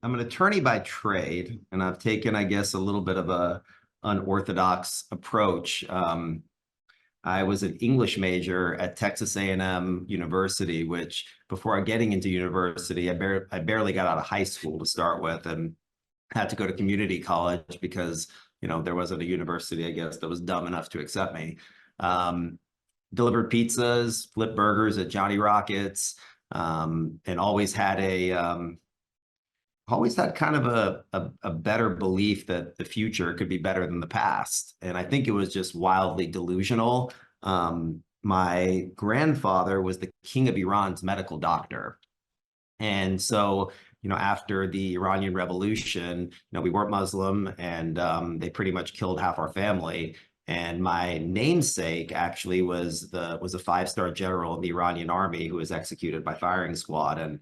I'm an attorney by trade, and I've taken, I guess, a little bit of a unorthodox approach. I was an English major at Texas A&M University, which before getting into university, I barely got out of high school to start with, and had to go to community college because there wasn't a university, I guess, that was dumb enough to accept me. Um, Delivered pizzas, flipped burgers at Johnny Rockets, and always had kind of a better belief that the future could be better than the past. And I think it was just wildly delusional. My grandfather was the king of Iran's medical doctor. And so, after the Iranian Revolution, we weren't Muslim, and they pretty much killed half our family. And my namesake actually was a five-star general in the Iranian army who was executed by firing squad. And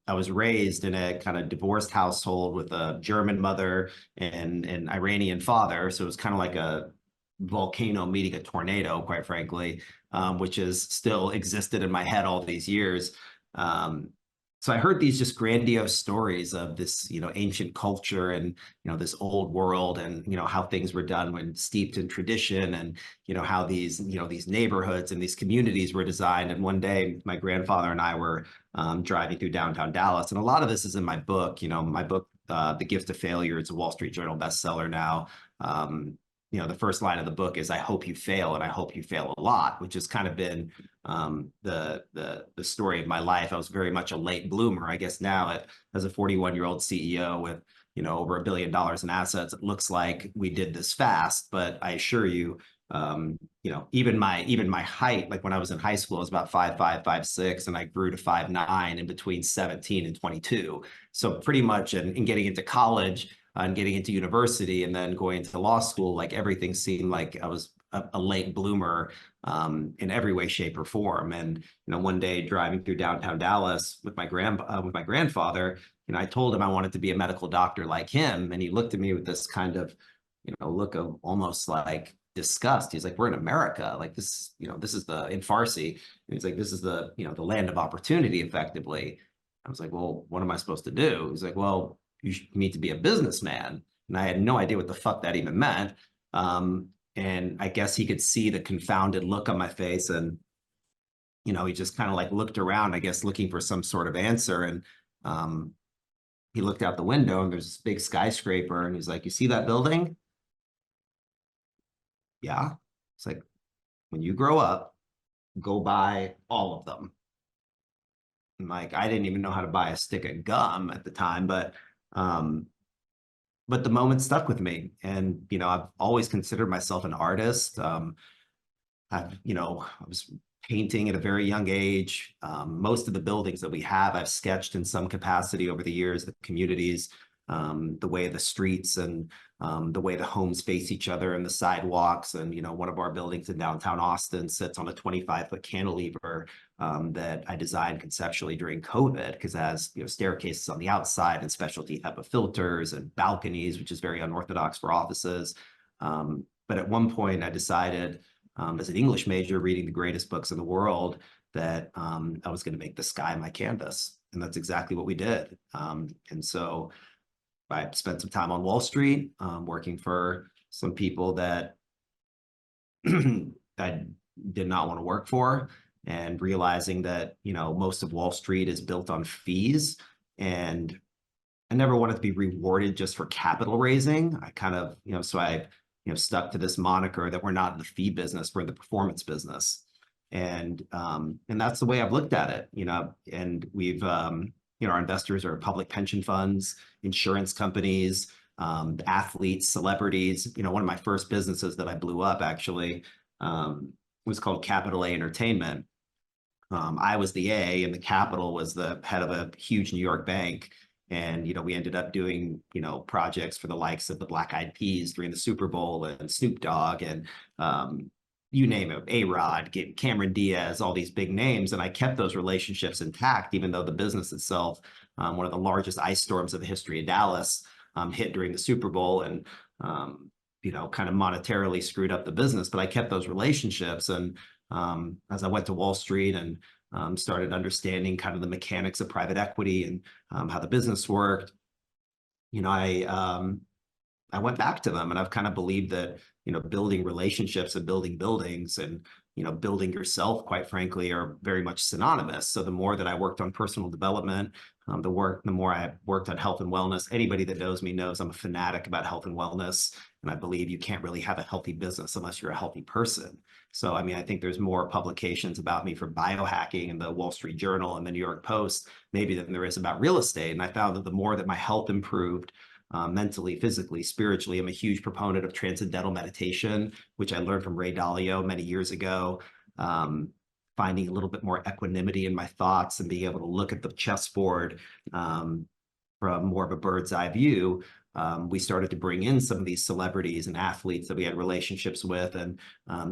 I was raised in a kind of divorced household with a German mother and an Iranian father. So it was kind of like a volcano meeting a tornado, quite frankly, which has still existed in my head all these years. Um, so I heard these just grandiose stories of this, ancient culture and, this old world and, how things were done when steeped in tradition and, how these neighborhoods and these communities were designed. And one day my grandfather and I were driving through downtown Dallas. And a lot of this is in my book, my book, The Gift of Failure. It's a Wall Street Journal bestseller now. The first line of the book is "I hope you fail, and I hope you fail a lot," which has kind of been the story of my life. I was very much a late bloomer, I guess. Now, as a 41-year-old CEO with over $1 billion in assets, it looks like we did this fast. But I assure you, even my height, like when I was in high school, I was about 5'5", 5'6", and I grew to 5'9" in between 17 and 22. So pretty much, and getting into college and getting into university and then going into law school, like everything seemed like I was a late bloomer in every way, shape, or form. And one day driving through downtown Dallas with my grandfather, I told him I wanted to be a medical doctor like him, and he looked at me with this kind of look of almost like disgust. He's like, "We're in America, like this is the in Farsi." And he's like, "This is the land of opportunity, effectively." I was like, "Well, what am I supposed to do?" He's like, "Well, you need to be a businessman." And I had no idea what the fuck that even meant. And I guess he could see the confounded look on my face. And, he just kind of like looked around, I guess, looking for some sort of answer. And he looked out the window and there's this big skyscraper. And he's like, "You see that building?" "Yeah." It's like, "When you grow up, go buy all of them." And like, I didn't even know how to buy a stick of gum at the time, um, but the moment stuck with me. And, I've always considered myself an artist. I was painting at a very young age. Most of the buildings that we have, I've sketched in some capacity over the years, the communities, the way the streets and the way the homes face each other and the sidewalks. And, one of our buildings in downtown Austin sits on a 25-foot cantilever that I designed conceptually during COVID, because it has staircases on the outside and specialty HEPA filters and balconies, which is very unorthodox for offices. But at one point I decided, as an English major reading the greatest books in the world, that I was going to make the sky my canvas. And that's exactly what we did. And so I spent some time on Wall Street, working for some people that I did not want to work for, and realizing that, most of Wall Street is built on fees. And I never wanted to be rewarded just for capital raising. I kind of, so I, stuck to this moniker that we're not in the fee business, we're in the performance business. And that's the way I've looked at it, and we've, our investors are public pension funds, insurance companies, athletes, celebrities. One of my first businesses that I blew up actually was called Capital A Entertainment. I was the A, and the Capital was the head of a huge New York bank. And, we ended up doing, projects for the likes of the Black Eyed Peas during the Super Bowl, and Snoop Dogg, and you name it, A-Rod, Cameron Diaz, all these big names. And I kept those relationships intact, even though the business itself, one of the largest ice storms of the history of Dallas, hit during the Super Bowl, and, kind of monetarily screwed up the business. But I kept those relationships. And as I went to Wall Street and started understanding kind of the mechanics of private equity and how the business worked. You know, I went back to them, and I've kind of believed that, building relationships and building buildings and, building yourself, quite frankly, are very much synonymous. So the more that I worked on personal development, the more I worked on health and wellness. Anybody that knows me knows I'm a fanatic about health and wellness. And I believe you can't really have a healthy business unless you're a healthy person. So, I mean, I think there's more publications about me for biohacking in the Wall Street Journal and the New York Post, maybe, than there is about real estate. And I found that the more that my health improved, mentally, physically, spiritually. I'm a huge proponent of transcendental meditation, which I learned from Ray Dalio many years ago. Finding a little bit more equanimity in my thoughts and being able to look at the chessboard from more of a bird's eye view. We started to bring in some of these celebrities and athletes that we had relationships with, and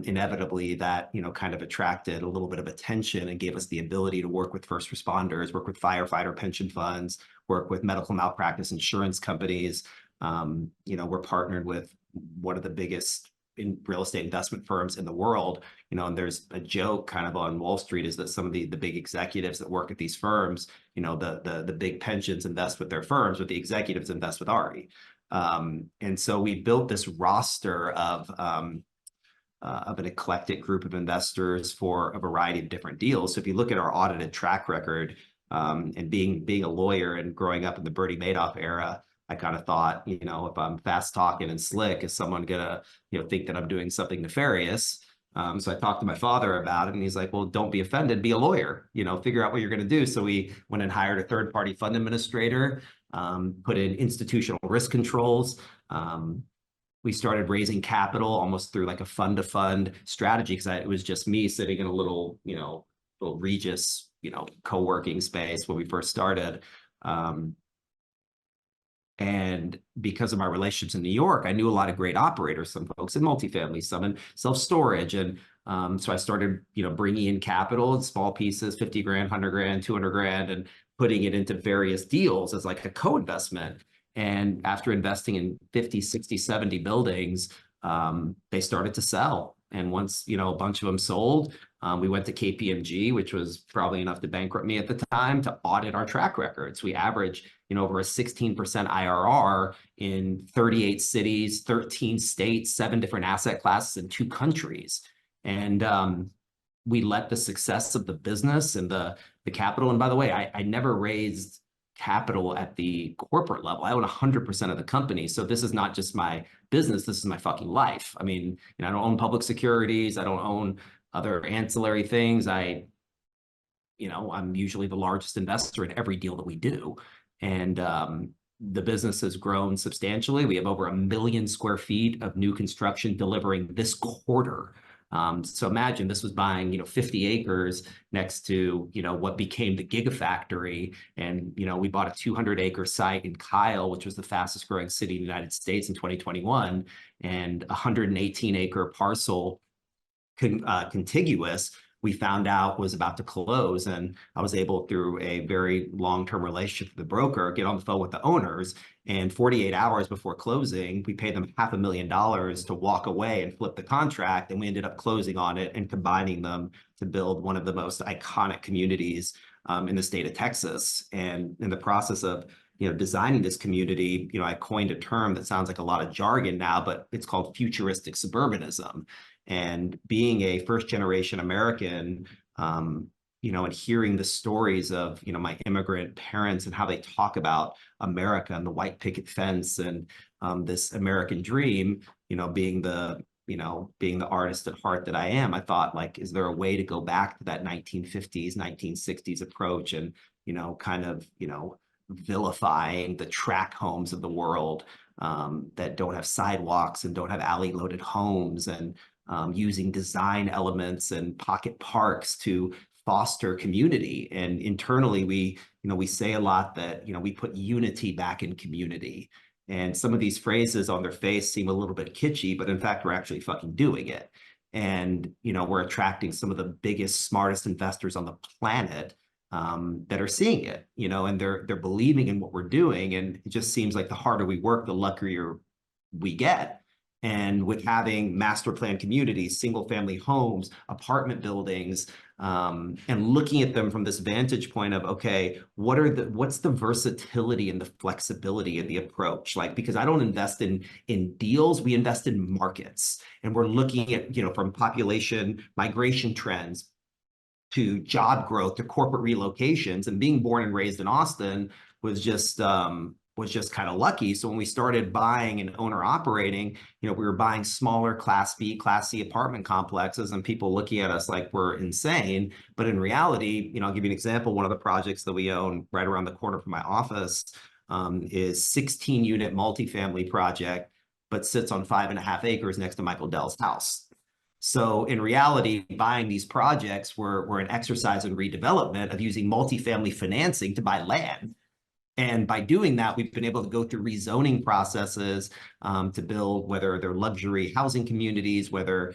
inevitably that, kind of attracted a little bit of attention and gave us the ability to work with first responders, work with firefighter pension funds, work with medical malpractice insurance companies. We're partnered with one of the biggest in real estate investment firms in the world, and there's a joke kind of on Wall Street is that some of the big executives that work at these firms, the big pensions invest with their firms, but the executives invest with Ari. And so we built this roster of an eclectic group of investors for a variety of different deals. So if you look at our audited track record, and being a lawyer and growing up in the Bernie Madoff era, I kind of thought, if I'm fast talking and slick, is someone gonna, think that I'm doing something nefarious? So I talked to my father about it, and he's like, well, don't be offended, be a lawyer, figure out what you're going to do. So we went and hired a third-party fund administrator, put in institutional risk controls. We started raising capital almost through like a fund-to-fund strategy, because it was just me sitting in a little Regis, co-working space when we first started. And because of my relationships in New York, I knew a lot of great operators, some folks in multifamily, some in self-storage. And so I started, bringing in capital in small pieces, 50 grand, 100 grand, 200 grand, and putting it into various deals as like a co-investment. And after investing in 50, 60, 70 buildings, they started to sell. And once, a bunch of them sold, we went to KPMG, which was probably enough to bankrupt me at the time, to audit our track records. We averaged, over a 16% IRR in 38 cities, 13 states, 7 different asset classes in 2 countries. And we let the success of the business and the capital. And by the way, I never raised capital at the corporate level. I own 100% of the company. So this is not just my business. This is my fucking life. I mean, I don't own public securities. I don't own other ancillary things. I'm usually the largest investor in every deal that we do. And the business has grown substantially. We have over 1 million square feet of new construction delivering this quarter. So imagine this was buying, 50 acres next to, what became the Gigafactory. And, we bought a 200-acre site in Kyle, which was the fastest growing city in the United States in 2021, and a 118-acre parcel contiguous, we found out was about to close. And I was able, through a very long-term relationship with the broker, get on the phone with the owners. And 48 hours before closing, we paid them $500,000 to walk away and flip the contract. And we ended up closing on it and combining them to build one of the most iconic communities in the state of Texas. And in the process of designing this community, I coined a term that sounds like a lot of jargon now, but it's called futuristic suburbanism. And being a first-generation American, and hearing the stories of, my immigrant parents and how they talk about America and the white picket fence and this American dream, being the artist at heart that I am, I thought, like, is there a way to go back to that 1950s, 1960s approach and, vilifying the tract homes of the world that don't have sidewalks and don't have alley-loaded homes, and using design elements and pocket parks to foster community. And internally, we say a lot that, we put unity back in community. And some of these phrases on their face seem a little bit kitschy, but in fact, we're actually fucking doing it. And, we're attracting some of the biggest, smartest investors on the planet that are seeing it, and they're believing in what we're doing. And it just seems like the harder we work, the luckier we get. And with having master plan communities, single family homes, apartment buildings, and looking at them from this vantage point of, okay, what's the versatility and the flexibility of the approach? Like, because I don't invest in deals, we invest in markets. And we're looking at, from population migration trends to job growth to corporate relocations. And being born and raised in Austin was just kind of lucky. So when we started buying and owner operating, we were buying smaller Class B, Class C apartment complexes, and people looking at us like we're insane. But in reality, I'll give you an example. One of the projects that we own right around the corner from my office is 16-unit multifamily project, but sits on 5.5 acres next to Michael Dell's house. So in reality, buying these projects were an exercise in redevelopment of using multifamily financing to buy land. And by doing that, we've been able to go through rezoning processes to build, whether they're luxury housing communities, whether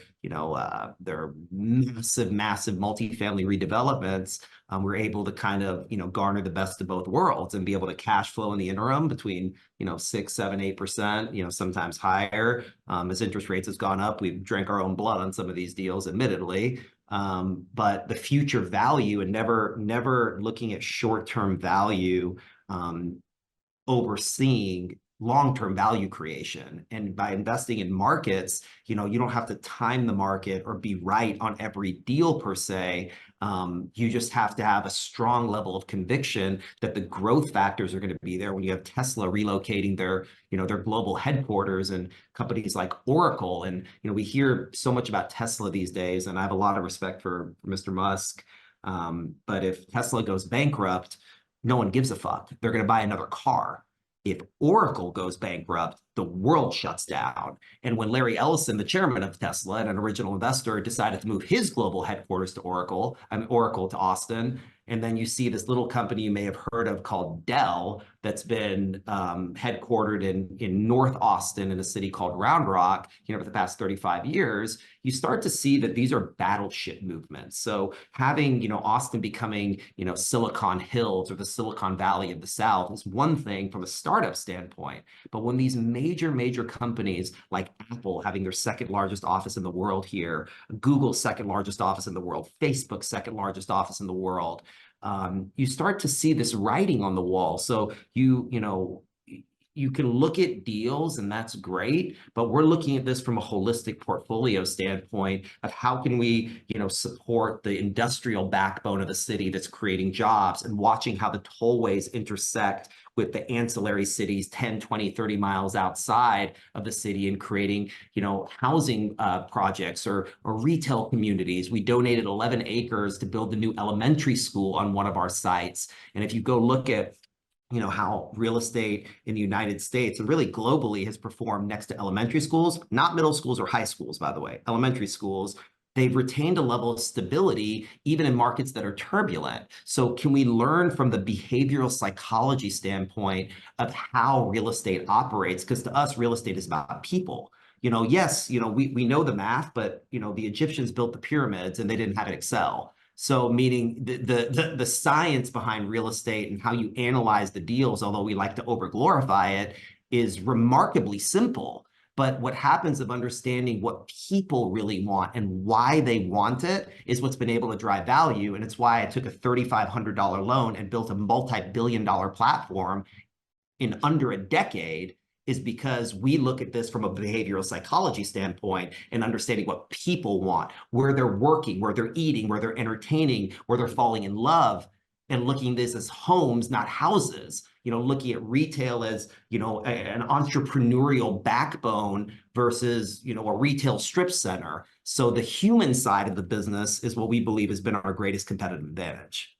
they're massive multifamily redevelopments. We're able to kind of garner the best of both worlds and be able to cash flow in the interim between 6, 7, 8%, sometimes higher. As interest rates has gone up, we've drank our own blood on some of these deals, admittedly. But the future value and never looking at short-term value, overseeing long-term value creation. And by investing in markets, you don't have to time the market or be right on every deal per se. You just have to have a strong level of conviction that the growth factors are going to be there. When you have Tesla relocating their global headquarters, and companies like Oracle, and we hear so much about Tesla these days, and I have a lot of respect for Mr. Musk. But if Tesla goes bankrupt, no one gives a fuck. They're going to buy another car. If Oracle goes bankrupt, the world shuts down. And when Larry Ellison, the chairman of Tesla and an original investor, decided to move his global headquarters to Oracle to Austin, and then you see this little company you may have heard of called Dell that's been headquartered in North Austin in a city called Round Rock, for the past 35 years, you start to see that these are battleship movements. So having, Austin becoming, Silicon Hills or the Silicon Valley of the South is one thing from a startup standpoint. But when these major companies like Apple having their second largest office in the world here, Google's second largest office in the world, Facebook's second largest office in the world, you start to see this writing on the wall. So you can look at deals, and that's great, but we're looking at this from a holistic portfolio standpoint of how can we, support the industrial backbone of the city that's creating jobs, and watching how the tollways intersect with the ancillary cities 10, 20, 30 miles outside of the city, and creating, housing projects or retail communities. We donated 11 acres to build the new elementary school on one of our sites. And if you go look at how real estate in the United States and really globally has performed next to elementary schools, not middle schools or high schools, by the way, elementary schools, they've retained a level of stability even in markets that are turbulent. So can we learn from the behavioral psychology standpoint of how real estate operates? Because to us, real estate is about people. Yes, we know the math, but the Egyptians built the pyramids and they didn't have an Excel. So meaning the science behind real estate and how you analyze the deals, although we like to over-glorify it, is remarkably simple. But what happens of understanding what people really want and why they want it is what's been able to drive value. And it's why I took a $3,500 loan and built a multi-billion-dollar platform in under a decade, is because we look at this from a behavioral psychology standpoint and understanding what people want, where they're working, where they're eating, where they're entertaining, where they're falling in love, and looking at this as homes, not houses. Looking at retail as, an entrepreneurial backbone versus, a retail strip center. So the human side of the business is what we believe has been our greatest competitive advantage.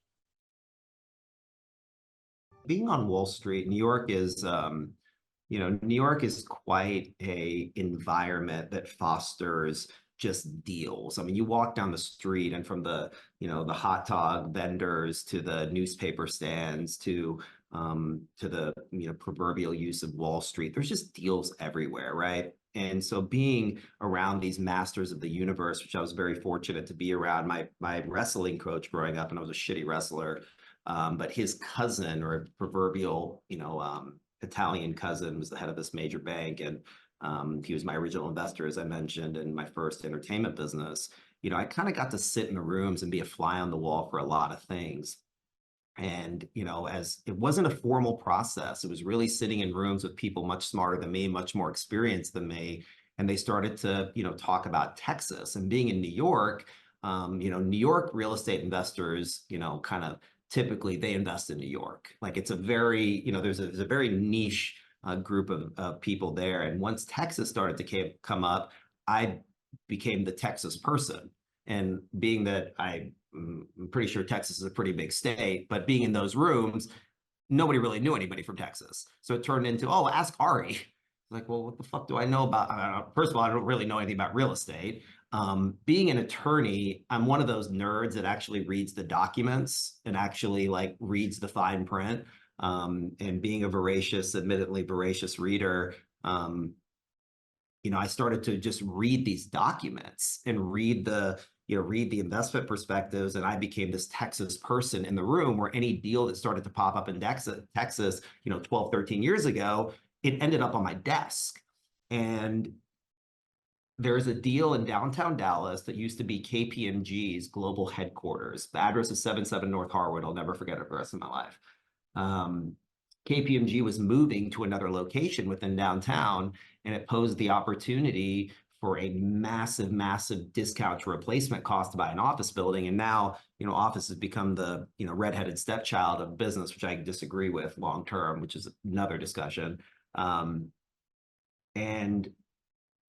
Being on Wall Street, New York is quite a environment that fosters just deals. I mean, you walk down the street, and from the hot dog vendors to the newspaper stands to the proverbial use of Wall Street, there's just deals everywhere, right? And so being around these masters of the universe, which I was very fortunate to be around, my wrestling coach growing up, and I was a shitty wrestler, but his cousin, or proverbial, Italian cousin, was the head of this major bank. And He was my original investor, as I mentioned, in my first entertainment business. I kind of got to sit in the rooms and be a fly on the wall for a lot of things. And, as it wasn't a formal process, it was really sitting in rooms with people much smarter than me, much more experienced than me. And they started to, talk about Texas and being in New York. New York real estate investors, kind of typically they invest in New York. Like it's a very, there's a very niche group of people there. And once Texas started to come up, I became the Texas person. And being that I'm pretty sure Texas is a pretty big state, but being in those rooms, nobody really knew anybody from Texas. So it turned into, oh, ask Ari. Like, well, what the fuck do I know about? I don't know. First of all, I don't really know anything about real estate. Being an attorney, I'm one of those nerds that actually reads the documents and actually like reads the fine print. And being a admittedly voracious reader, I started to just read these documents and read the investment perspectives. And I became this Texas person in the room where any deal that started to pop up in Texas, 12, 13 years ago, it ended up on my desk. And there's a deal in downtown Dallas that used to be KPMG's global headquarters. The address is 77 North Harwood. I'll never forget it for the rest of my life. KPMG was moving to another location within downtown, and it posed the opportunity for a massive, massive discount to replacement cost to buy an office building. And now, office has become the, redheaded stepchild of business, which I disagree with long term, which is another discussion. And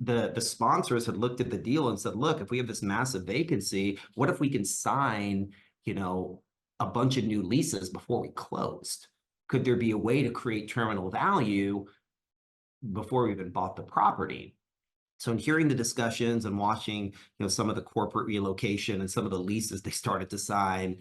the sponsors had looked at the deal and said, look, if we have this massive vacancy, what if we can sign, a bunch of new leases before we closed? Could there be a way to create terminal value before we even bought the property? So in hearing the discussions and watching, some of the corporate relocation and some of the leases they started to sign,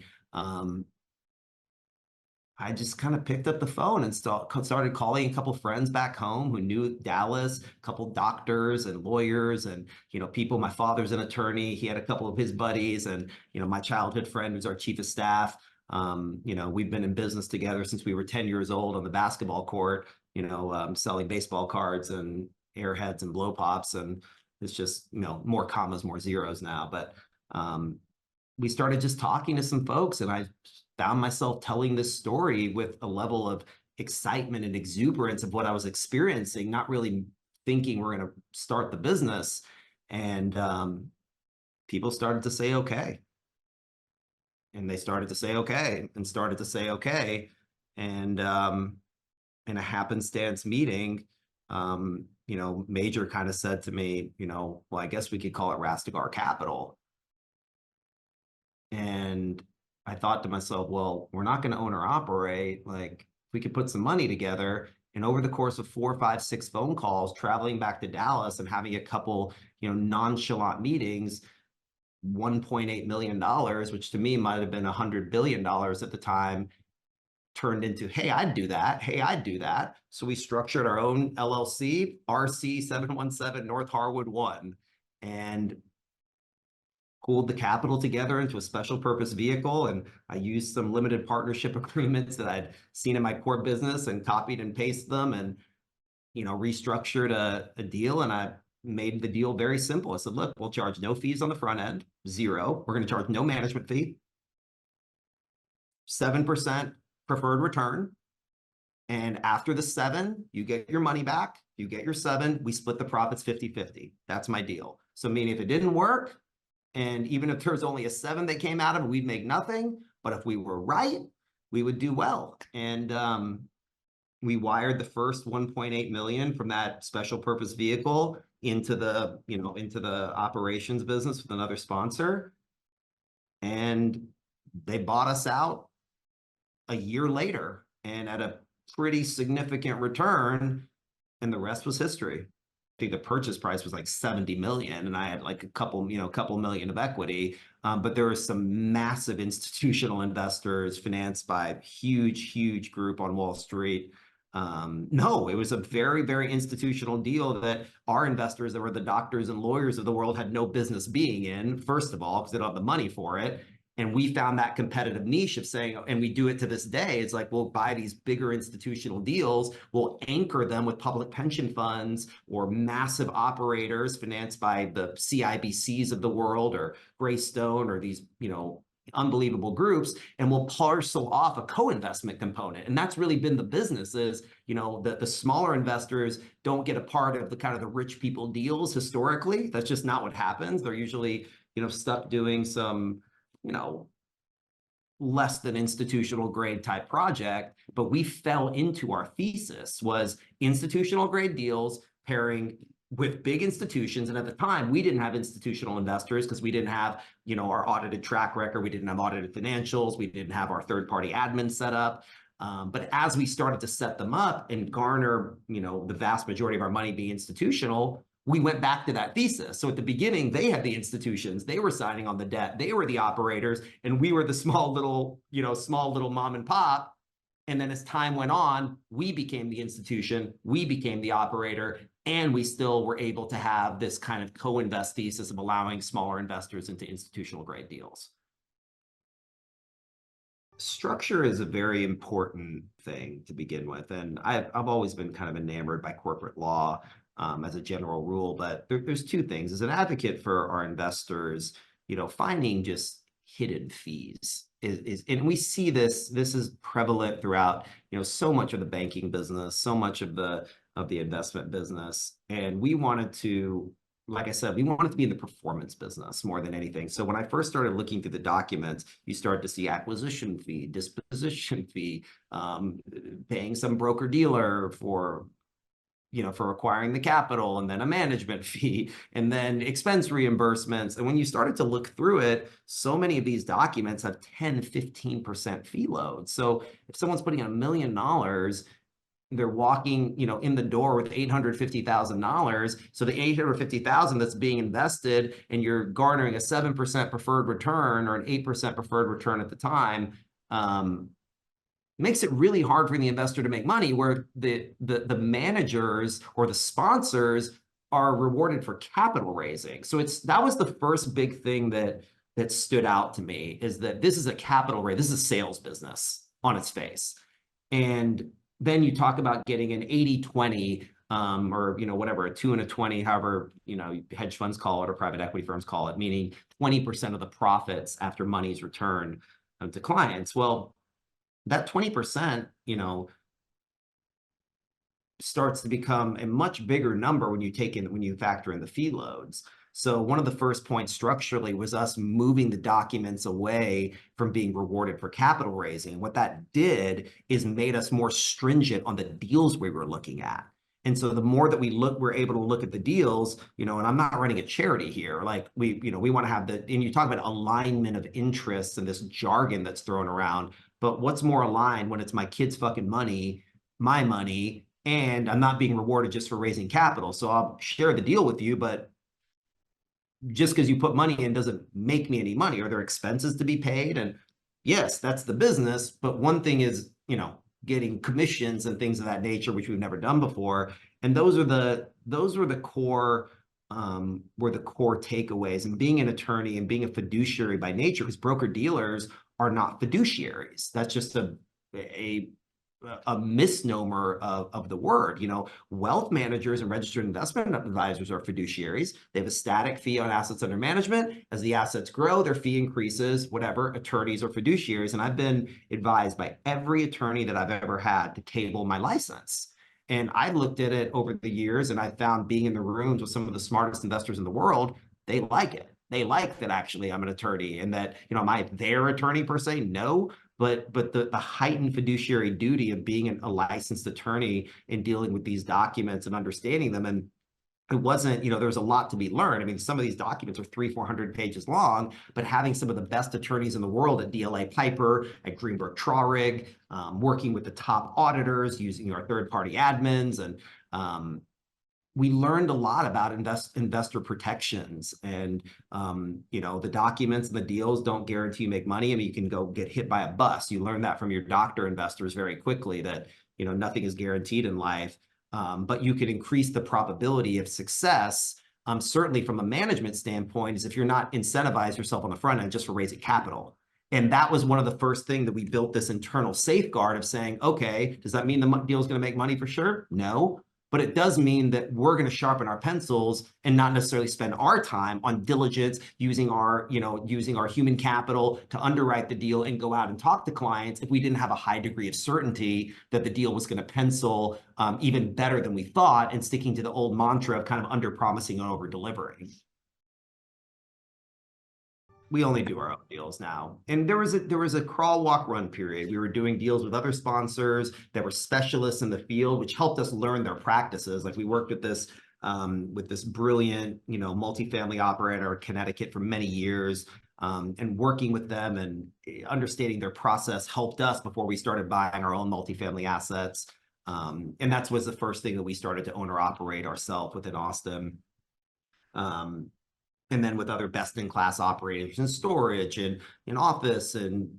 I just kind of picked up the phone and started calling a couple of friends back home who knew Dallas, a couple of doctors and lawyers and, people. My father's an attorney. He had a couple of his buddies and, my childhood friend who's our chief of staff. We've been in business together since we were 10 years old on the basketball court, selling baseball cards and airheads and blow pops. And it's just, more commas, more zeros now. But we started just talking to some folks, and I found myself telling this story with a level of excitement and exuberance of what I was experiencing, not really thinking we're going to start the business. And people started to say, okay. And they started to say, okay, and started to say, okay. And in a happenstance meeting, Major kind of said to me, well, I guess we could call it Rastegar Capital. And I thought to myself, well, we're not going to own or operate. Like, we could put some money together. And over the course of 4, 5, 6 phone calls, traveling back to Dallas and having a couple, nonchalant meetings, $1.8 million, which to me might have been $100 billion at the time, turned into, hey, I'd do that. Hey, I'd do that. So we structured our own LLC, RC 717 North Harwood 1, and pooled the capital together into a special purpose vehicle. And I used some limited partnership agreements that I'd seen in my core business and copied and pasted them and, restructured a deal. And I made the deal very simple. I said, look, we'll charge no fees on the front end, 0. We're going to charge no management fee, 7% preferred return. And after the 7, you get your money back. You get your 7, we split the profits 50-50. That's my deal. So meaning if it didn't work, and even if there's only a 7 that came out of it, we'd make nothing. But if we were right, we would do well. And we wired the first 1.8 million from that special purpose vehicle into the, into the operations business with another sponsor. And they bought us out a year later and at a pretty significant return. And the rest was history. I think the purchase price was like 70 million, and I had like a couple million of equity. But there were some massive institutional investors financed by a huge group on Wall Street. No, it was a very, very institutional deal that our investors, that were the doctors and lawyers of the world, had no business being in, first of all, because they don't have the money for it. And we found that competitive niche of saying, and we do it to this day, it's like we'll buy these bigger institutional deals, we'll anchor them with public pension funds or massive operators financed by the CIBCs of the world or Greystone or these, unbelievable groups, and we'll parcel off a co-investment component. And that's really been the business is, the smaller investors don't get a part of the kind of the rich people deals historically. That's just not what happens. They're usually, stuck doing some, less than institutional grade type project, but we fell into our thesis was institutional grade deals pairing with big institutions. And at the time, we didn't have institutional investors because we didn't have, our audited track record. We didn't have audited financials. We didn't have our third-party admin set up. But as we started to set them up and garner, the vast majority of our money being institutional, we went back to that thesis. So at the beginning, they had the institutions, they were signing on the debt, they were the operators, and we were the small little mom and pop. And then as time went on, we became the institution, we became the operator, and we still were able to have this kind of co-invest thesis of allowing smaller investors into institutional grade deals. Structure is a very important thing to begin with. And I've always been kind of enamored by corporate law as a general rule, but there's two things. As an advocate for our investors, finding just hidden fees and we see this is prevalent throughout, so much of the banking business, so much of the investment business. And we wanted to, like I said, we wanted to be in the performance business more than anything. So when I first started looking through the documents, you start to see acquisition fee, disposition fee, paying some broker dealer for acquiring the capital, and then a management fee, and then expense reimbursements. And when you started to look through it, so many of these documents have 10, 15% fee loads. So if someone's putting in $1 million, they're walking, in the door with $850,000. So the $850,000 that's being invested, and you're garnering a 7% preferred return or an 8% preferred return at the time, makes it really hard for the investor to make money, where the managers or the sponsors are rewarded for capital raising. So that was the first big thing that stood out to me, is that this is a capital raise. This is a sales business on its face. And then you talk about getting an 80-20 or whatever, a 2 and a 20, however hedge funds call it or private equity firms call it, meaning 20% of the profits after money is returned to clients. Well, that 20%, starts to become a much bigger number when you factor in the fee loads. So one of the first points structurally was us moving the documents away from being rewarded for capital raising. What that did is made us more stringent on the deals we were looking at. And so the more that we're able to look at the deals, and I'm not running a charity here, like we want to have and you talk about alignment of interests and this jargon that's thrown around, but what's more aligned when it's my kid's fucking money, my money, and I'm not being rewarded just for raising capital. So I'll share the deal with you, but just because you put money in doesn't make me any money. Are there expenses to be paid? And yes, that's the business. But one thing is, getting commissions and things of that nature, which we've never done before. And those were the core takeaways. And being an attorney and being a fiduciary by nature, because broker dealers are not fiduciaries. That's just a misnomer of the word. Wealth managers and registered investment advisors are fiduciaries. They have a static fee on assets under management. As the assets grow, their fee increases. Whatever, attorneys are fiduciaries. And I've been advised by every attorney that I've ever had to table my license. And I looked at it over the years, and I found, being in the rooms with some of the smartest investors in the world, they like it. They like that actually I'm an attorney, and that, am I their attorney per se? No. But the heightened fiduciary duty of being a licensed attorney and dealing with these documents and understanding them. And it wasn't, there was a lot to be learned. I mean, some of these documents are 300-400 pages long, but having some of the best attorneys in the world at DLA Piper, at Greenberg Traurig, working with the top auditors, using our third-party admins, and we learned a lot about investor protections. And the documents and the deals don't guarantee you make money. I mean, you can go get hit by a bus. You learn that from your doctor investors very quickly, that nothing is guaranteed in life. But you can increase the probability of success, certainly from a management standpoint, is if you're not incentivize yourself on the front end just for raising capital. And that was one of the first things that we built this internal safeguard of saying, okay, does that mean the deal is going to make money for sure? No. But it does mean that we're going to sharpen our pencils and not necessarily spend our time on diligence, using our human capital to underwrite the deal and go out and talk to clients if we didn't have a high degree of certainty that the deal was going to pencil even better than we thought, and sticking to the old mantra of kind of under promising and over delivering. We only do our own deals now. And there was a crawl, walk, run period. We were doing deals with other sponsors that were specialists in the field, which helped us learn their practices. Like we worked with this brilliant, multifamily operator in Connecticut for many years, and working with them and understanding their process helped us before we started buying our own multifamily assets. And that was the first thing that we started to own or operate ourselves within Austin. And then with other best-in-class operators in storage and in office and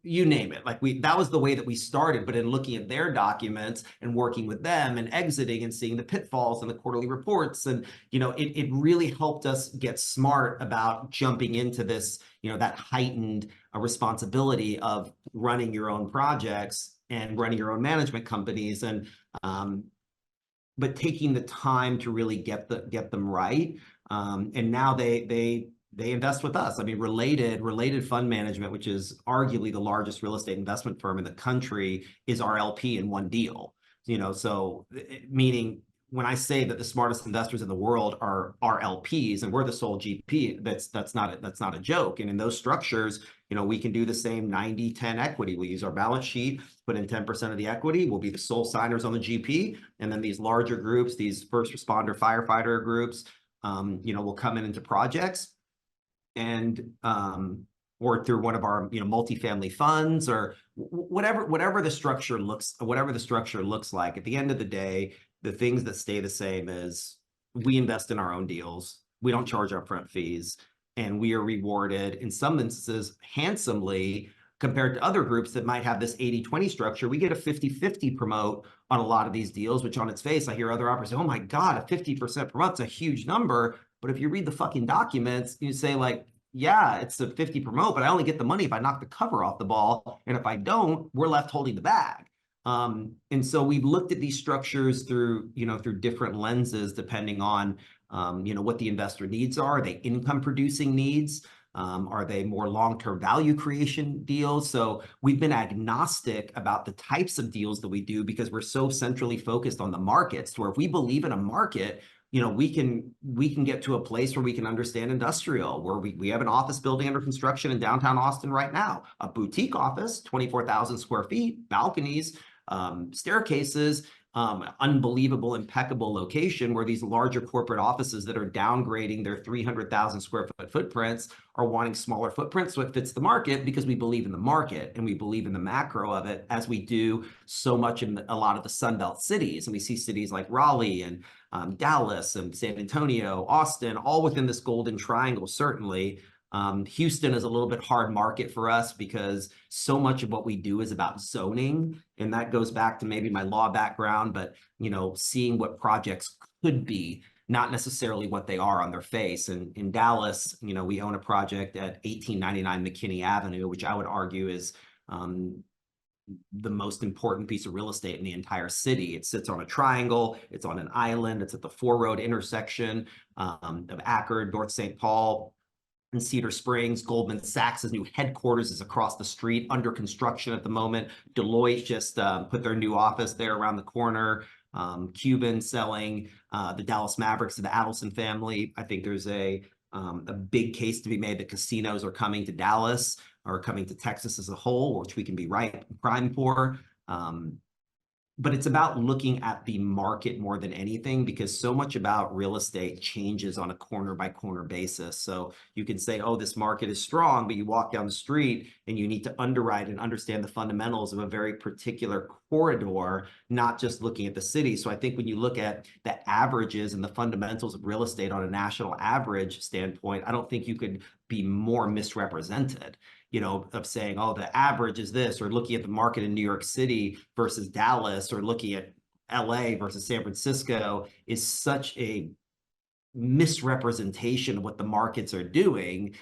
you name it. Like that was the way that we started, but in looking at their documents and working with them and exiting and seeing the pitfalls and the quarterly reports, and it really helped us get smart about jumping into this, that heightened responsibility of running your own projects and running your own management companies, and but taking the time to really get them right. And now they invest with us. I mean, Related Fund Management, which is arguably the largest real estate investment firm in the country, is our LP in one deal. So meaning when I say that the smartest investors in the world are our LPs and we're the sole GP, that's not a joke. And in those structures, we can do the same 90-10 equity. We use our balance sheet, put in 10% of the equity. We'll be the sole signers on the GP. And then these larger groups, these first responder, firefighter groups, will come into projects and or through one of our multifamily funds or whatever the structure looks like. At the end of the day, the things that stay the same is we invest in our own deals. We don't charge upfront fees, and we are rewarded in some instances handsomely compared to other groups that might have this 80-20 structure. We get a 50-50 promote on a lot of these deals, which on its face, I hear other operators say, oh my God, a 50% promote's a huge number. But if you read the fucking documents, you say like, yeah, it's a 50 promote, but I only get the money if I knock the cover off the ball. And if I don't, we're left holding the bag. And so we've looked at these structures through different lenses, depending on, what the investor needs are. Are they income producing needs? Are they more long-term value creation deals? So we've been agnostic about the types of deals that we do because we're so centrally focused on the markets, to where if we believe in a market, we can get to a place where we can understand industrial, where we have an office building under construction in downtown Austin right now, a boutique office, 24,000 square feet, balconies, staircases, unbelievable, impeccable location, where these larger corporate offices that are downgrading their 300,000 square foot footprints are wanting smaller footprints. So it fits the market because we believe in the market and we believe in the macro of it, as we do so much in a lot of the Sunbelt cities. And we see cities like Raleigh and Dallas and San Antonio, Austin, all within this golden triangle, certainly. Houston is a little bit hard market for us because so much of what we do is about zoning. And that goes back to maybe my law background, but, seeing what projects could be, not necessarily what they are on their face. And in Dallas, we own a project at 1899 McKinney Avenue, which I would argue is the most important piece of real estate in the entire city. It sits on a triangle. It's on an island. It's at the 4-road intersection of Akron, North St. Paul, and Cedar Springs. Goldman Sachs' new headquarters is across the street, under construction at the moment. Deloitte just put their new office there around the corner. Cuban selling the Dallas Mavericks to the Adelson family. I think there's a big case to be made that casinos are coming to Dallas, or coming to Texas as a whole, which we can be prime for. But it's about looking at the market more than anything, because so much about real estate changes on a corner by corner basis. So you can say, oh, this market is strong, but you walk down the street and you need to underwrite and understand the fundamentals of a very particular corridor, not just looking at the city. So I think when you look at the averages and the fundamentals of real estate on a national average standpoint, I don't think you could be more misrepresented, of saying, oh, the average is this, or looking at the market in New York City versus Dallas, or looking at LA versus San Francisco, is such a misrepresentation of what the markets are doing.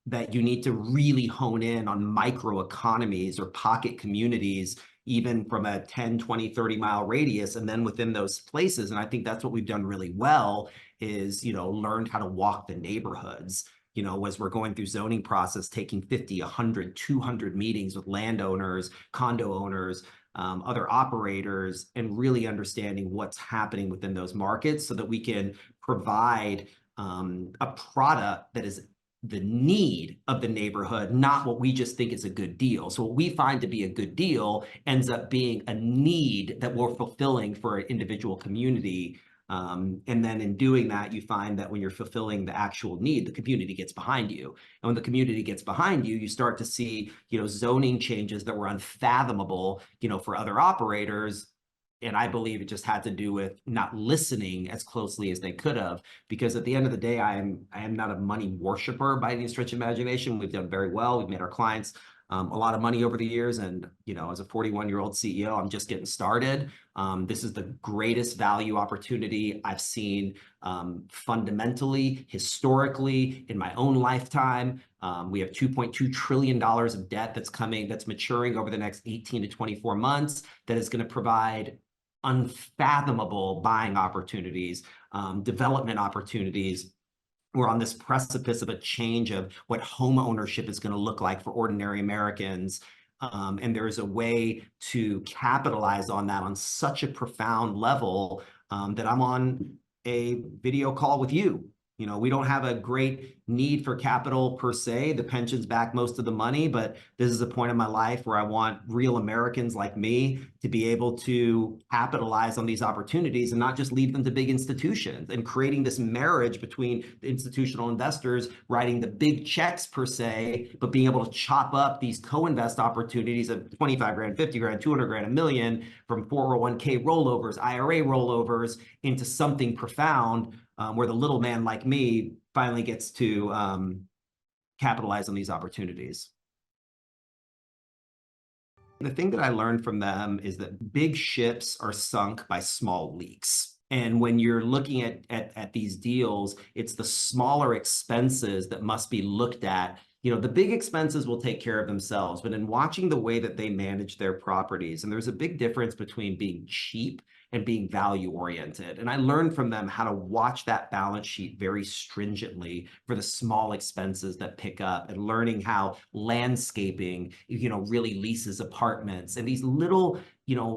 that you need to really hone in on micro economies or pocket communities, even from a 10, 20, 30-mile radius, and then within those places. And I think that's what we've done really well is, learned how to walk the neighborhoods, as we're going through zoning process, taking 50, 100, 200 meetings with landowners, condo owners, other operators, and really understanding what's happening within those markets so that we can provide a product that is the need of the neighborhood, not what we just think is a good deal. So what we find to be a good deal ends up being a need that we're fulfilling for an individual community. And then in doing that, you find that when you're fulfilling the actual need, the community gets behind you. And when the community gets behind you, you start to see, zoning changes that were unfathomable, for other operators. And I believe it just had to do with not listening as closely as they could have, because at the end of the day, I am not a money worshiper by any stretch of imagination. We've done very well. We've made our clients a lot of money over the years. And, as a 41-year-old CEO, I'm just getting started. This is the greatest value opportunity I've seen fundamentally, historically, in my own lifetime. We have $2.2 trillion of debt that's maturing over the next 18 to 24 months that is going to provide unfathomable buying opportunities, development opportunities. We're on this precipice of a change of what home ownership is going to look like for ordinary Americans. And there's a way to capitalize on that on such a profound level that I'm on a video call with you. We don't have a great need for capital per se. The pensions back most of the money, but this is a point in my life where I want real Americans like me to be able to capitalize on these opportunities and not just leave them to big institutions, and creating this marriage between the institutional investors writing the big checks per se, but being able to chop up these co-invest opportunities of 25 grand, 50 grand, 200 grand, $1 million from 401k rollovers, IRA rollovers into something profound, where the little man like me finally gets to capitalize on these opportunities. The thing that I learned from them is that big ships are sunk by small leaks. And when you're looking at these deals, it's the smaller expenses that must be looked at. The big expenses will take care of themselves, but in watching the way that they manage their properties, and there's a big difference between being cheap and being value oriented. And I learned from them how to watch that balance sheet very stringently for the small expenses that pick up, and learning how landscaping, really leases apartments, and these little,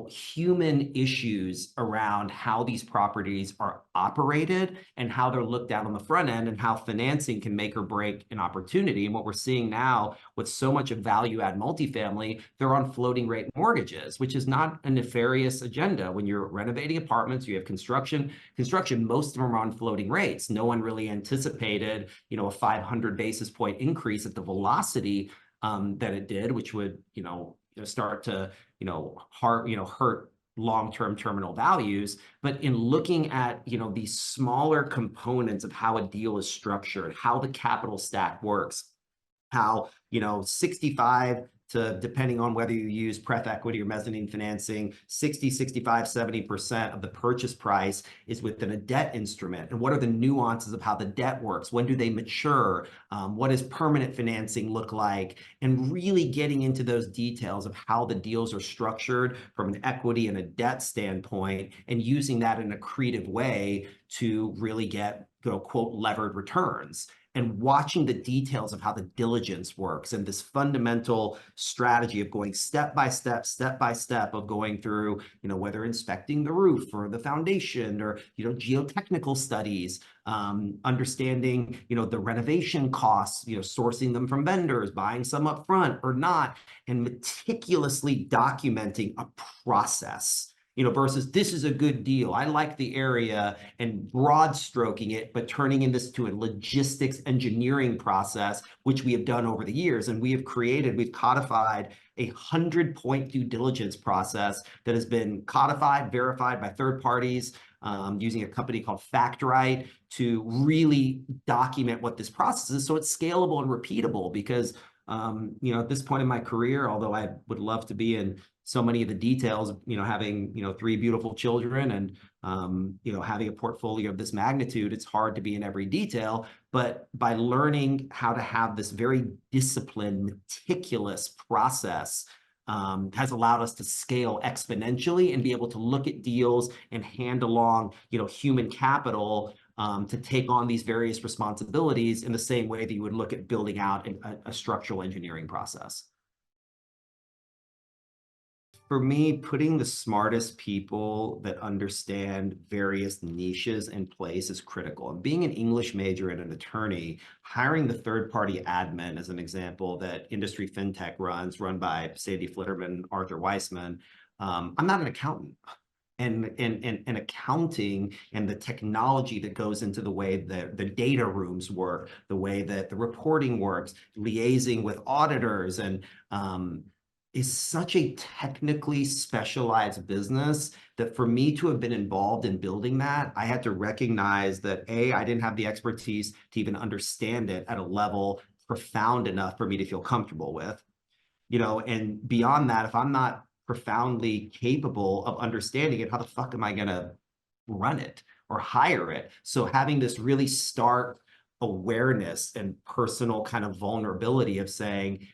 human issues around how these properties are operated and how they're looked at on the front end, and how financing can make or break an opportunity. And what we're seeing now with so much of value add multifamily, they're on floating rate mortgages, which is not a nefarious agenda. When you're renovating apartments, you have construction, most of them are on floating rates. No one really anticipated, a 500 basis point increase at the velocity that it did, which would, start to, hurt long-term terminal values. But in looking at, these smaller components of how a deal is structured, how the capital stack works, how, 65 to, depending on whether you use pref equity or mezzanine financing, 60, 65, 70% of the purchase price is within a debt instrument. And what are the nuances of how the debt works? When do they mature? What does permanent financing look like? And really getting into those details of how the deals are structured from an equity and a debt standpoint, and using that in a creative way to really get, quote, levered returns. And watching the details of how the diligence works, and this fundamental strategy of going step by step of going through, whether inspecting the roof or the foundation, or, geotechnical studies, understanding, the renovation costs, sourcing them from vendors, buying some up front or not, and meticulously documenting a process. Versus this is a good deal, I like the area, and broad stroking it, but turning this to a logistics engineering process, which we have done over the years. And we've codified a 100-point due diligence process that has been codified, verified by third parties, using a company called Factorite to really document what this process is so it's scalable and repeatable. Because at this point in my career, although I would love to be in so many of the details, having, 3 beautiful children and, having a portfolio of this magnitude, it's hard to be in every detail. But by learning how to have this very disciplined, meticulous process, has allowed us to scale exponentially and be able to look at deals and hand along, human capital to take on these various responsibilities in the same way that you would look at building out a structural engineering process. For me, putting the smartest people that understand various niches in place is critical. And being an English major and an attorney, hiring the third-party admin, as an example, that industry fintech run by Sadie Flitterman, Arthur Weissman. I'm not an accountant. And accounting and the technology that goes into the way the data rooms work, the way that the reporting works, liaising with auditors, and is such a technically specialized business that for me to have been involved in building that, I had to recognize that I didn't have the expertise to even understand it at a level profound enough for me to feel comfortable with. And beyond that, if I'm not profoundly capable of understanding it, how the fuck am I going to run it or hire it? So having this really stark awareness and personal kind of vulnerability of saying,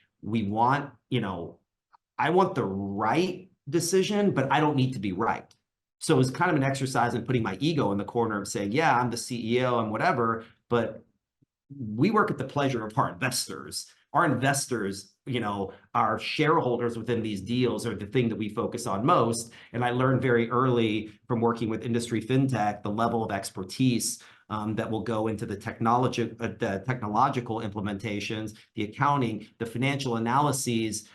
I want the right decision, but I don't need to be right. So it's kind of an exercise in putting my ego in the corner of saying, yeah, I'm the CEO, I'm whatever, but we work at the pleasure of our investors. Our investors, our shareholders within these deals are the thing that we focus on most. And I learned very early from working with industry fintech, the level of expertise that will go into the technological implementations, the accounting, the financial analyses.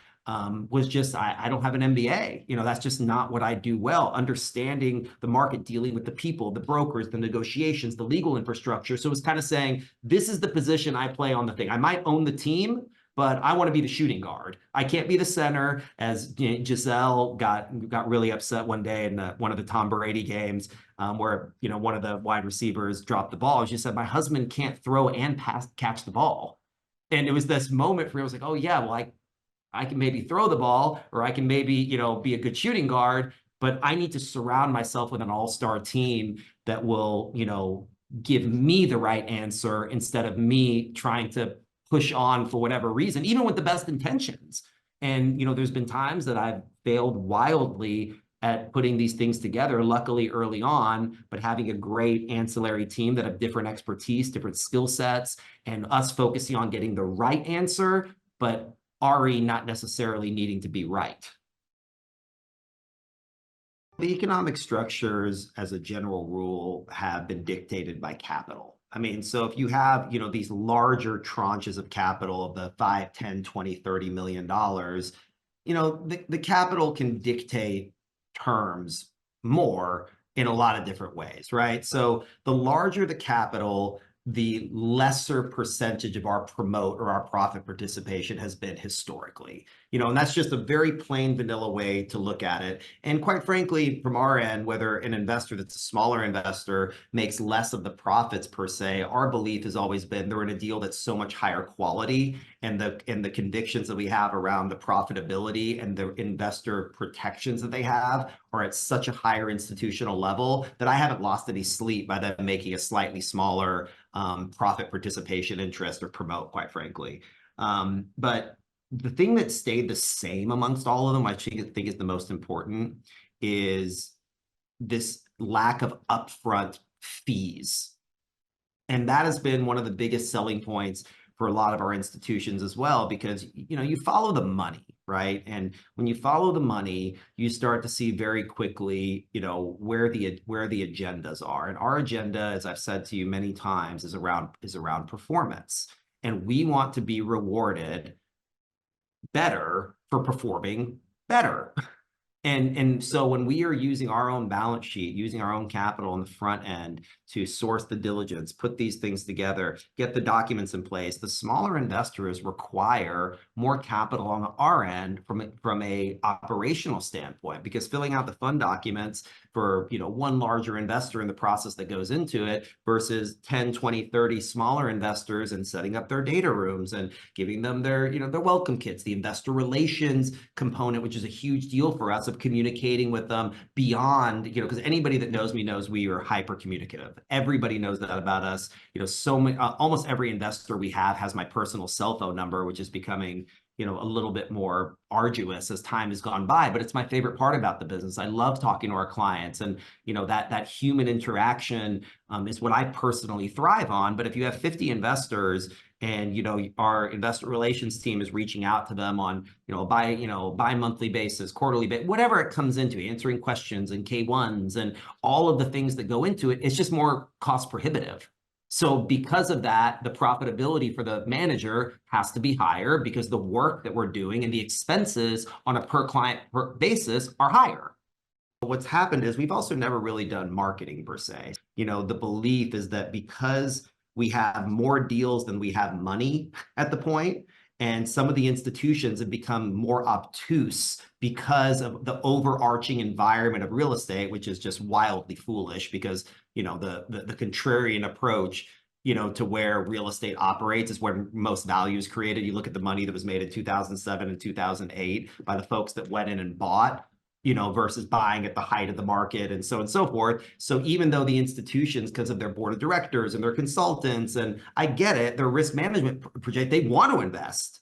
Was just, I don't have an MBA. That's just not what I do well. Understanding the market, dealing with the people, the brokers, the negotiations, the legal infrastructure. So it's kind of saying, this is the position I play on the thing. I might own the team, but I want to be the shooting guard. I can't be the center, as Giselle got really upset one day in one of the Tom Brady games where, one of the wide receivers dropped the ball. She said, my husband can't throw and catch the ball. And it was this moment for me, I was like, oh yeah, well, I can maybe throw the ball, or I can maybe, be a good shooting guard, but I need to surround myself with an all-star team that will, give me the right answer instead of me trying to push on for whatever reason, even with the best intentions. And, there's been times that I've failed wildly at putting these things together, luckily early on, but having a great ancillary team that have different expertise, different skill sets, and us focusing on getting the right answer, but Ari not necessarily needing to be right. The economic structures, as a general rule, have been dictated by capital. I mean, so if you have, these larger tranches of capital of the 5, 10, 20, $30 million, the capital can dictate terms more in a lot of different ways, right? So the larger the capital, the lesser percentage of our promote or our profit participation has been historically, and that's just a very plain vanilla way to look at it. And quite frankly, from our end, whether an investor that's a smaller investor makes less of the profits per se, our belief has always been they're in a deal that's so much higher quality, and the convictions that we have around the profitability and the investor protections that they have are at such a higher institutional level that I haven't lost any sleep by them making a slightly smaller profit participation interest or promote, quite frankly. But the thing that stayed the same amongst all of them, I think is the most important, is this lack of upfront fees. And that has been one of the biggest selling points for a lot of our institutions as well, because you follow the money, right? And when you follow the money, you start to see very quickly, where the agendas are. And our agenda, as I've said to you many times, is around performance. And we want to be rewarded better for performing better. And so when we are using our own balance sheet, using our own capital on the front end to source the diligence, put these things together, get the documents in place, the smaller investors require more capital on our end from a operational standpoint, because filling out the fund documents for, you know, one larger investor and the process that goes into it versus 10, 20, 30 smaller investors and setting up their data rooms and giving them their, you know, their welcome kits, the investor relations component, which is a huge deal for us, of communicating with them beyond, you know, because anybody that knows me knows we are hyper communicative. Everybody knows that about us. You know, so many, almost every investor we have has my personal cell phone number, which is becoming, you know, a little bit more arduous as time has gone by, but it's my favorite part about the business. I love talking to our clients, and, you know, that human interaction is what I personally thrive on. But if you have 50 investors and, you know, our investor relations team is reaching out to them on, you know, bi-monthly basis, quarterly basis, whatever it comes into, answering questions and K1s and all of the things that go into it, it's just more cost prohibitive. So because of that, the profitability for the manager has to be higher because the work that we're doing and the expenses on a per client basis are higher. What's happened is we've also never really done marketing per se. You know, the belief is that because we have more deals than we have money at the point, and some of the institutions have become more obtuse because of the overarching environment of real estate, which is just wildly foolish because, you know, the contrarian approach, you know, to where real estate operates is where most value is created. You look at the money that was made in 2007 and 2008 by the folks that went in and bought, you know, versus buying at the height of the market and so on and so forth. So even though the institutions, because of their board of directors and their consultants, and I get it, their risk management project, they want to invest,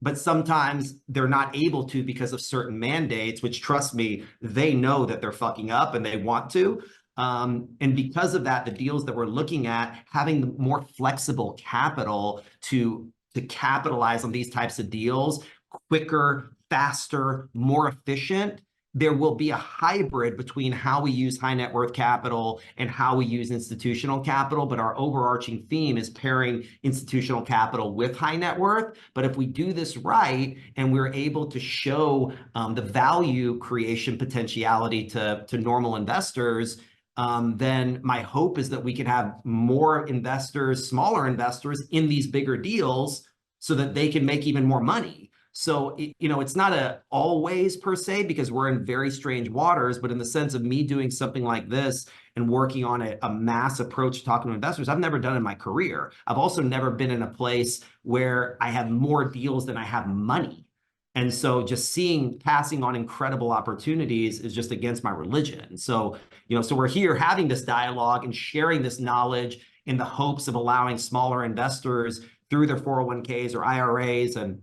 but sometimes they're not able to because of certain mandates, which, trust me, they know that they're fucking up and they want to. And because of that, the deals that we're looking at, having more flexible capital to capitalize on these types of deals quicker, faster, more efficient, there will be a hybrid between how we use high net worth capital and how we use institutional capital. But our overarching theme is pairing institutional capital with high net worth. But if we do this right and we're able to show the value creation potentiality to normal investors, then my hope is that we can have more investors, smaller investors in these bigger deals so that they can make even more money. So, you know, it's not a always per se because we're in very strange waters, but in the sense of me doing something like this and working on a mass approach to talking to investors, I've never done in my career. I've also never been in a place where I have more deals than I have money. And so just passing on incredible opportunities is just against my religion. So, you know, so we're here having this dialogue and sharing this knowledge in the hopes of allowing smaller investors through their 401ks or IRAs and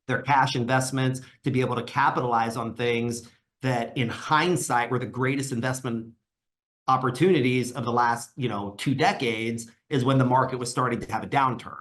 their cash investments to be able to capitalize on things that in hindsight were the greatest investment opportunities of the last, you know, 2 decades, is when the market was starting to have a downturn.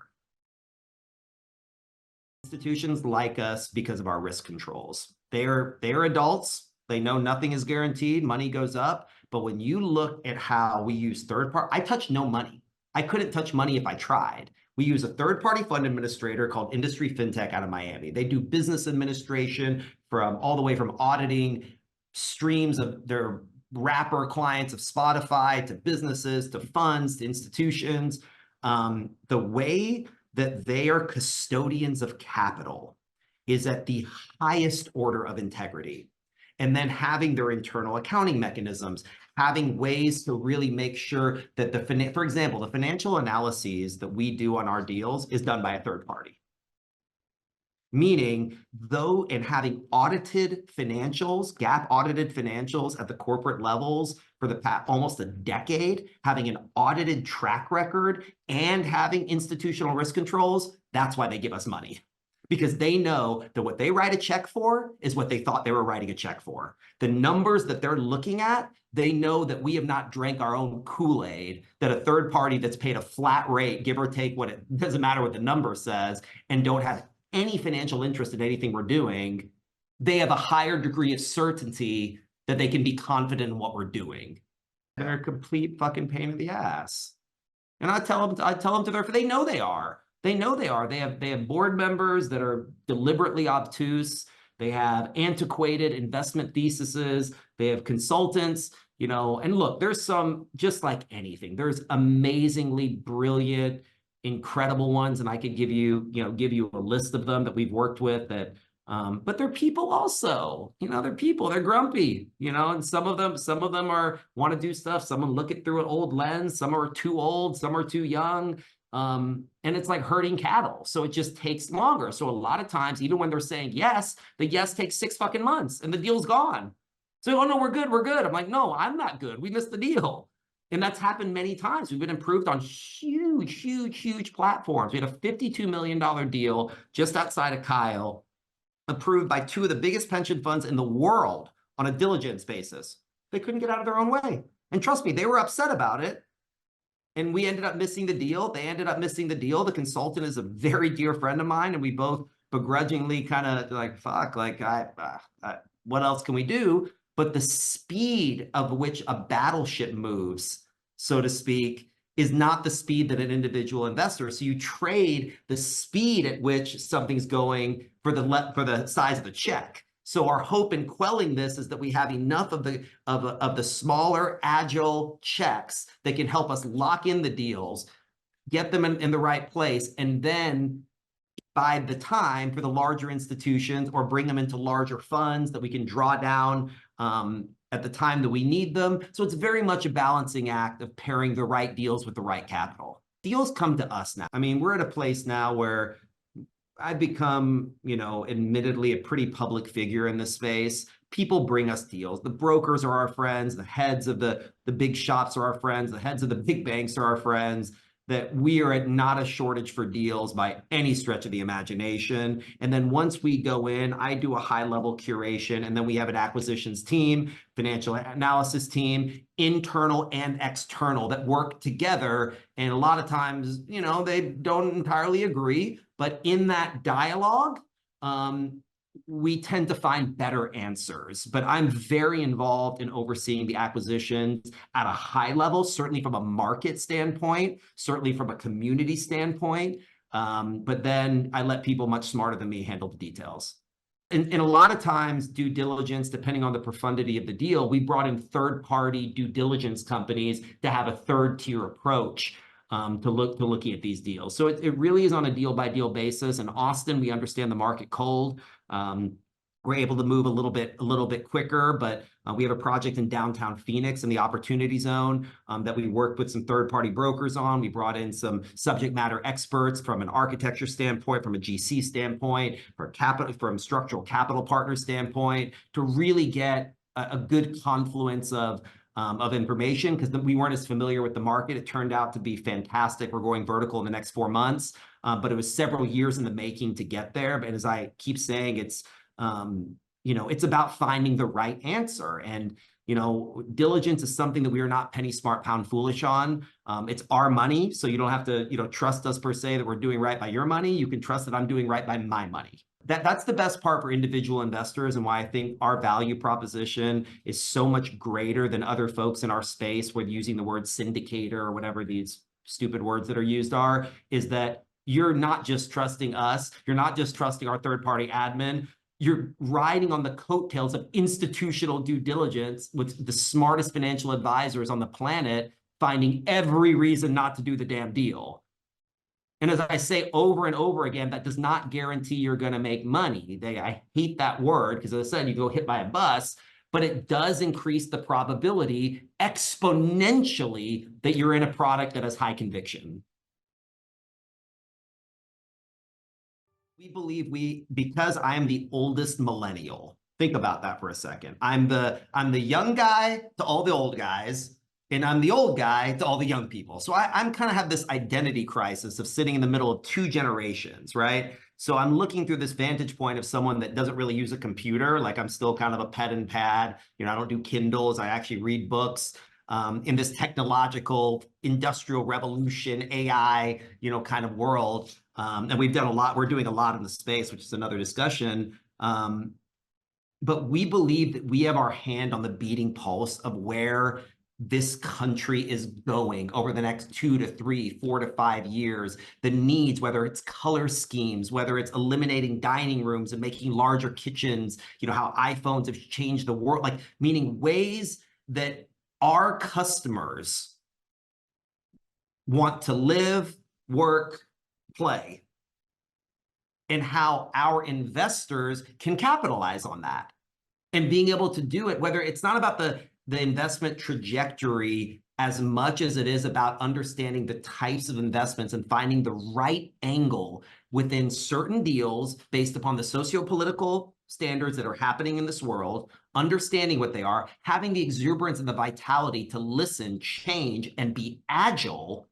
Institutions like us because of our risk controls. They're adults. They know nothing is guaranteed. Money goes up. But when you look at how we use third party, I touch no money. I couldn't touch money if I tried. We use a third-party fund administrator called Industry FinTech out of Miami. They do business administration from all the way from auditing streams of their wrapper clients of Spotify to businesses to funds to institutions. The way that they are custodians of capital is at the highest order of integrity. And then having their internal accounting mechanisms, having ways to really make sure that for example, the financial analyses that we do on our deals is done by a third party. Meaning, though, in having audited financials, GAAP audited financials at the corporate levels for the past almost a decade, having an audited track record and having institutional risk controls, that's why they give us money. Because they know that what they write a check for is what they thought they were writing a check for. The numbers that they're looking at, they know that we have not drank our own Kool-Aid, that a third party that's paid a flat rate, give or take what it doesn't matter what the number says, and don't have any financial interest in anything we're doing, they have a higher degree of certainty that they can be confident in what we're doing. They're a complete fucking pain in the ass. And I tell them to their, they know they are. They know they are. They have board members that are deliberately obtuse. They have antiquated investment theses. They have consultants, you know, and look, there's some, just like anything, there's amazingly brilliant, incredible ones. And I could give you, give you a list of them that we've worked with that, but they're people also, you know, they're people, they're grumpy, you know, and some of them want to do stuff. Some of them look it through an old lens. Some are too old, some are too young. And it's like herding cattle. So it just takes longer. So a lot of times, even when they're saying yes, the yes takes 6 fucking months and the deal's gone. So, oh no, we're good, we're good. I'm like, no, I'm not good. We missed the deal. And that's happened many times. We've been approved on huge, huge, huge platforms. We had a $52 million deal just outside of Kyle, approved by 2 of the biggest pension funds in the world on a diligence basis. They couldn't get out of their own way. And trust me, they were upset about it. And we ended up missing the deal. They ended up missing the deal. The consultant is a very dear friend of mine, and we both begrudgingly kind of like, fuck, like, what else can we do? But the speed of which a battleship moves, so to speak, is not the speed that an individual investor. So you trade the speed at which something's going for the size of the check. So our hope in quelling this is that we have enough of the smaller, agile checks that can help us lock in the deals, get them in the right place, and then by the time for the larger institutions or bring them into larger funds that we can draw down at the time that we need them. So it's very much a balancing act of pairing the right deals with the right capital. Deals come to us now. I mean, we're at a place now where I've become, you know, admittedly a pretty public figure in this space. People bring us deals. The brokers are our friends. The heads of the big shops are our friends. The heads of the big banks are our friends. That we are at not a shortage for deals by any stretch of the imagination. And then once we go in, I do a high-level curation, and then we have an acquisitions team, financial analysis team, internal and external, that work together. And a lot of times, you know, they don't entirely agree, but in that dialogue, we tend to find better answers. But I'm very involved in overseeing the acquisitions at a high level, certainly from a market standpoint, certainly from a community standpoint. But then I let people much smarter than me handle the details. And a lot of times, due diligence, depending on the profundity of the deal, we brought in third-party due diligence companies to have a third-tier approach to looking at these deals. So it really is on a deal-by-deal basis. In Austin, we understand the market cold. We're able to move a little bit quicker, but we have a project in downtown Phoenix in the Opportunity Zone that we worked with some third-party brokers on. We brought in some subject matter experts from an architecture standpoint, from a GC standpoint, from structural capital partner standpoint, to really get a good confluence of information, because we weren't as familiar with the market. It turned out to be fantastic. We're going vertical in the next 4 months, but it was several years in the making to get there. But as I keep saying, it's you know, it's about finding the right answer. And you know, diligence is something that we are not penny smart, pound foolish on. It's our money, so you don't have to, you know, trust us per se that we're doing right by your money. You can trust that I'm doing right by my money. That's the best part for individual investors, and why I think our value proposition is so much greater than other folks in our space, with using the word syndicator or whatever these stupid words that are used are, is that you're not just trusting us, you're not just trusting our third-party admin, you're riding on the coattails of institutional due diligence with the smartest financial advisors on the planet, finding every reason not to do the damn deal. And as I say over and over again, that does not guarantee you're going to make money. I hate that word, because as I said, you go hit by a bus, but it does increase the probability exponentially that you're in a product that has high conviction. We believe because I am the oldest millennial. Think about that for a second. I'm the young guy to all the old guys, and I'm the old guy to all the young people. So I'm kind of have this identity crisis of sitting in the middle of 2 generations, right? So I'm looking through this vantage point of someone that doesn't really use a computer. Like, I'm still kind of a pen and pad. You know, I don't do Kindles. I actually read books. In this technological industrial revolution, AI, you know, kind of world. And we've done a lot. We're doing a lot in the space, which is another discussion. But we believe that we have our hand on the beating pulse of where this country is going over the next 2 to 3, 4 to 5 years, the needs, whether it's color schemes, whether it's eliminating dining rooms and making larger kitchens, how iPhones have changed the world, like meaning ways that our customers want to live, work, play, and how our investors can capitalize on that. And being able to do it, whether it's not about the investment trajectory as much as it is about understanding the types of investments and finding the right angle within certain deals based upon the socio-political standards that are happening in this world, understanding what they are, having the exuberance and the vitality to listen, change, and be agile,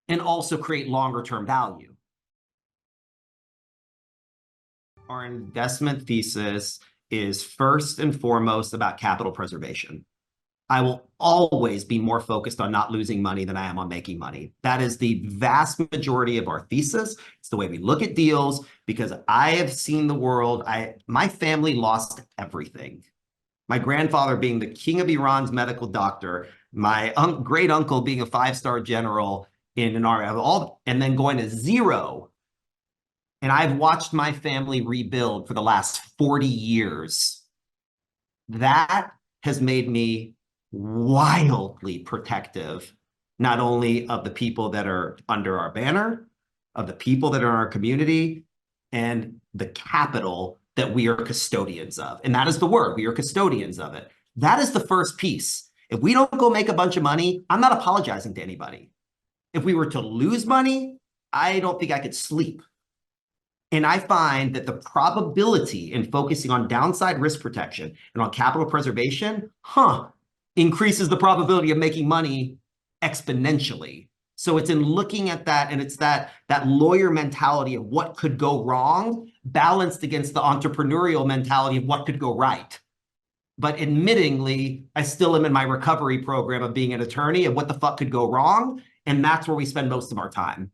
and also create longer-term value. Our investment thesis is first and foremost about capital preservation. I will always be more focused on not losing money than I am on making money. That is the vast majority of our thesis. It's the way we look at deals, because I have seen the world. My family lost everything. My grandfather being the king of Iran's medical doctor, my great uncle being a 5-star general in an army, and then going to zero. And I've watched my family rebuild for the last 40 years. That has made me wildly protective, not only of the people that are under our banner, of the people that are in our community, and the capital that we are custodians of. And that is the word, we are custodians of it. That is the first piece. If we don't go make a bunch of money, I'm not apologizing to anybody. If we were to lose money, I don't think I could sleep. And I find that the probability in focusing on downside risk protection and on capital preservation, increases the probability of making money exponentially. So it's in looking at that, and it's that lawyer mentality of what could go wrong balanced against the entrepreneurial mentality of what could go right. But admittingly, I still am in my recovery program of being an attorney of what the fuck could go wrong. And that's where we spend most of our time.